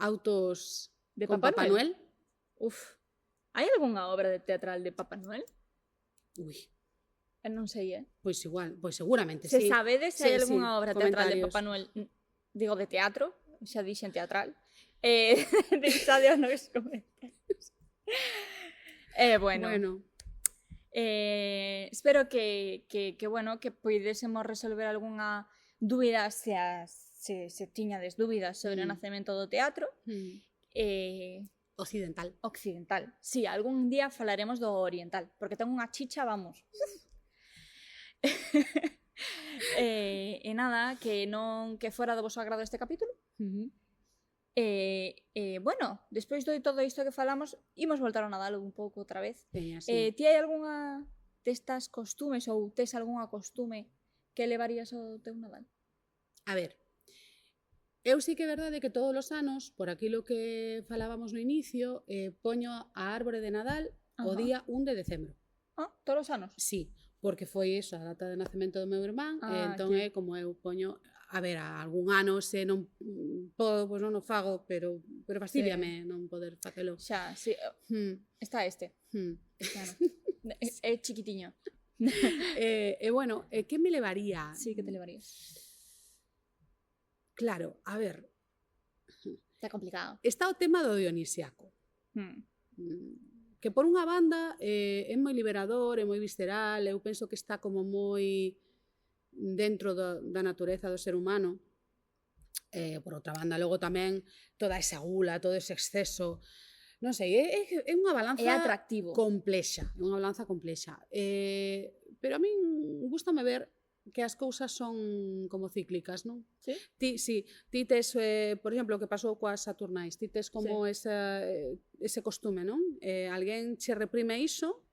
autos De con Papá Papá Noel? Uf. Hai algunha obra de teatral de Papá Noel? Ui, Non sei, pois igual, pois seguramente Se sí. sabedes se hai Sí, algunha sí, obra teatral de comentarios. Papá Noel, digo de teatro, xa dixen teatral, deixade nos comentarios. Bueno. Espero que poidésemos resolver algunha dúbida se tiñades dúbidas sobre o nacemento do teatro. Occidental. Occidental. Sí, algún día falaremos do oriental, porque ten unha chicha, vamos. E nada, que non que fora do voso agrado este capítulo. Bueno, despois de todo isto que falamos, imos voltar ao Nadal un pouco outra vez. Veña, sí. Ti hai algunha destas costumes ou tes algunha costume que levarías ao teu Nadal? A ver, eu sí que é verdade que todos os anos, por aquilo que falábamos no inicio, poño a árbore de Nadal o día 1 de decembro. Todos os anos? Sí, porque foi iso, a data de nacemento do meu irmán, e entón é como eu poño, a ver, a algún ano se non podo, pois non o fago, pero fastidiame non poder facelo. Xa, sí. Está este. Claro. É chiquitiño. E bueno, que me levaría? Sí, que te levarías? Claro, a ver, Está complicado. está o tema do dionisiaco. Que por unha banda é moi liberador, é moi visceral, eu penso que está como moi dentro da natureza do ser humano. Por outra banda, logo tamén toda esa gula, todo ese exceso, non sei, é unha balanza atractivo. complexa, é unha balanza complexa. Pero a min gústame ver que as cousas son como cíclicas, non? Sí? Ti tes, por exemplo, o que pasou coas Saturnais, ti tes como ese costume, non? Alguén che reprime iso,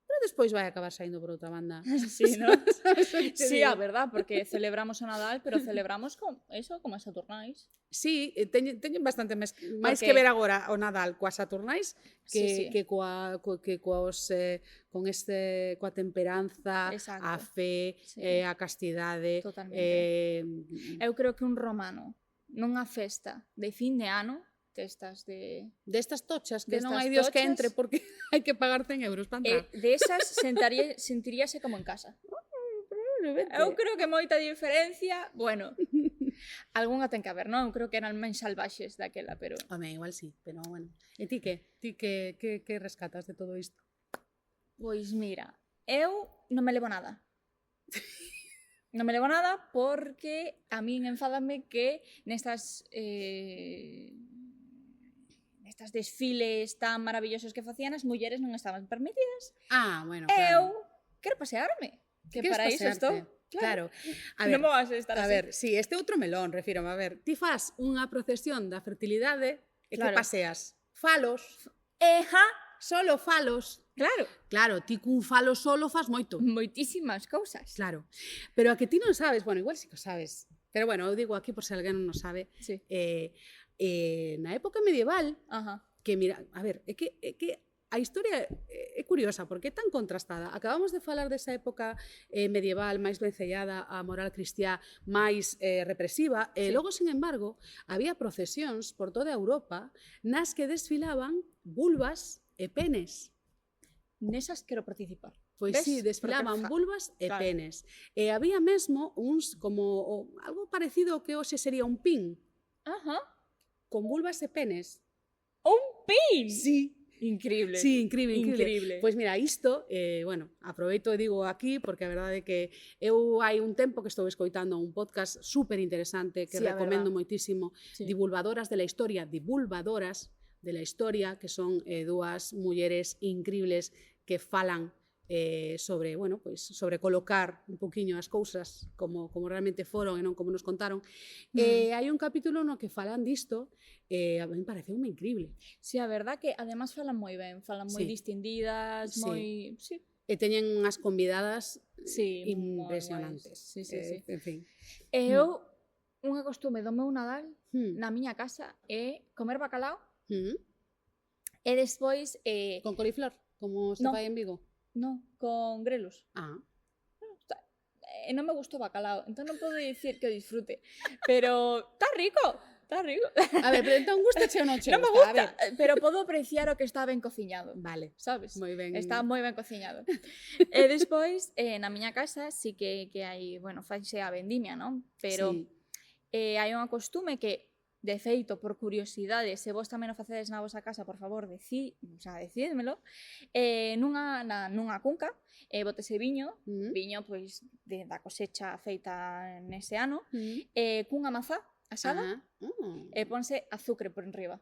pero despois vai acabar saindo por outra banda. Sí, ¿no? Sí, a verdad, porque celebramos o Nadal, pero celebramos con eso, como as Saturnais. Sí, teñen bastante máis Porque... que ver agora o Nadal coas Saturnais que coa temperanza, exacto, a fe, a castidade. Totalmente. Eu creo que un romano nunha festa de fin de ano destas tochas que non hai Dios que entre porque hai que pagar 100 euros para entrar. Desas sentiríase como en casa. Eu creo que moita diferencia, bueno, algunha ten que haber, non? Eu creo que eran máis salvaxes daquela, pero... Home, igual sí, pero bueno. E ti que? Ti que rescatas de todo isto? Pois mira, eu non me levo nada. Non me levo nada porque a min enfádame que nestas desfiles tan maravillosos que facían as mulleres non estaban permitidas. Bueno, claro. Eu claro. quero pasearme. Que Queres para iso estou. Claro. A Non me vas a estar a así. ver, si este outro melón, refírome, a ver, ti fas unha procesión da fertilidade e que Claro. paseas? Falos, Eja, solo falos. claro. Claro, ti cun falo solo fas moito. Moitísimas cousas. Claro. Pero a que ti non sabes, bueno, igual sí que o sabes, pero bueno, eu digo aquí por se alguén non o sabe, Sí. na época medieval, Ajá. que mira, a ver, é que a historia é curiosa porque é tan contrastada. Acabamos de falar desa época medieval máis vencellada á moral cristiá, máis represiva, e Sí. logo, sin embargo, había procesións por toda Europa nas que desfilaban vulvas e penes. Nesas quero participar. Pois Ves? sí, desfilaban Porque vulvas e claro. penes. E había mesmo uns como algo parecido ao que hoxe sería un pin, Ajá. con vulvas e penes. Un pin. Sí, Increíble. sí, increíble, increíble. Increíble. Pois mira, isto, bueno, aproveito e digo aquí porque a verdade é que eu hai un tempo que estou escoitando un podcast super interesante que Sí, a recomendo verdad. moitísimo, Sí. divulgadoras de la historia, que son dúas mulleres increíbles que falan sobre, bueno, pois, sobre colocar un poquinho as cousas como realmente foron e non como nos contaron. Hai un capítulo no que falan disto a mí pareceume increíble. Sí, a verdad que además falan moi ben, falan moi Sí. distindidas, Sí. moi... Sí. E teñen unhas convidadas Sí, impresionantes. moi guais. Sí, sí, sí. En fin. E eu, unha costume do meu Nadal Hmm. na miña casa é comer bacalao Hmm. e despois... Con coliflor, como se No. fai en Vigo. No, con grelos. Ah. E non me gustou o bacalao, entón non podo dicir que o disfrute. Pero está rico, está rico. A ver, pero entón gustache ou non che Non me gusta? A gusta, ver. pero podo apreciar o que está ben cociñado. Vale, Sabes? moi ben. Está moi ben cociñado. E despois, na miña casa sí que hai, bueno, faise a vendimia, non? Pero Sí. hai unha costume que, de feito, por curiosidade, se vos tamén o facedes na vosa casa, por favor, decídmelo, nunha cunca, botese viño, viño pois da cosecha feita nese ano, cunha mazá asada, e ponse azúcar por enriba.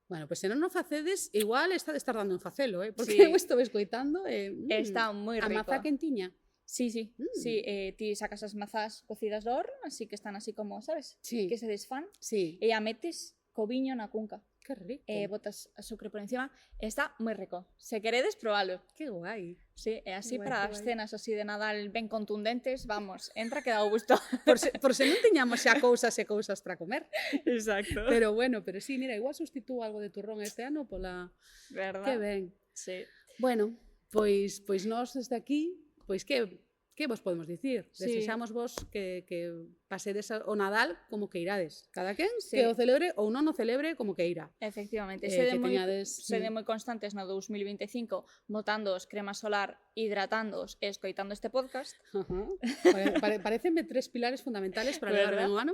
Bueno, pois se non o facedes, igual está de estar dando en facelo, porque Sí. eu estou escoitando Está moi a rico. mazá quentiña. Sí, sí, sí, ti sacas as mazás cocidas do horno, así que están así como, sabes? Sí. Que se desfán, Sí. e a metes co viño na cunca, Que rico. botas azúcar por encima, e está moi rico. Se queredes, probalo. Que guai. Sí, e así Guai, para que as guai. cenas así de Nadal ben contundentes, vamos, entra que dá o gusto. Por se non tiñamos xa cousas e cousas para comer. Exacto. Pero bueno, pero sí, mira, igual sustitúo algo de turrón este ano pola... Verdad? Que ben. Sí. Bueno, pois nós desde aquí, pois que vos podemos dicir? Sí. Desexamos vos que pasedes o Nadal como que irades. Cada quen Sí. que o celebre ou non o celebre como que irá. Efectivamente, Que teñades... sede moi constantes no 2025 botándoos crema solar, hidratándoos e escoitando este podcast. Ajá. Pareceme tres pilares fundamentales para levar ben ¿Verdad? o ano.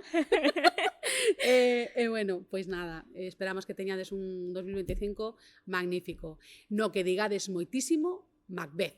Bueno, pois nada, esperamos que teñades un 2025 magnífico. No que digades moitísimo Macbeth.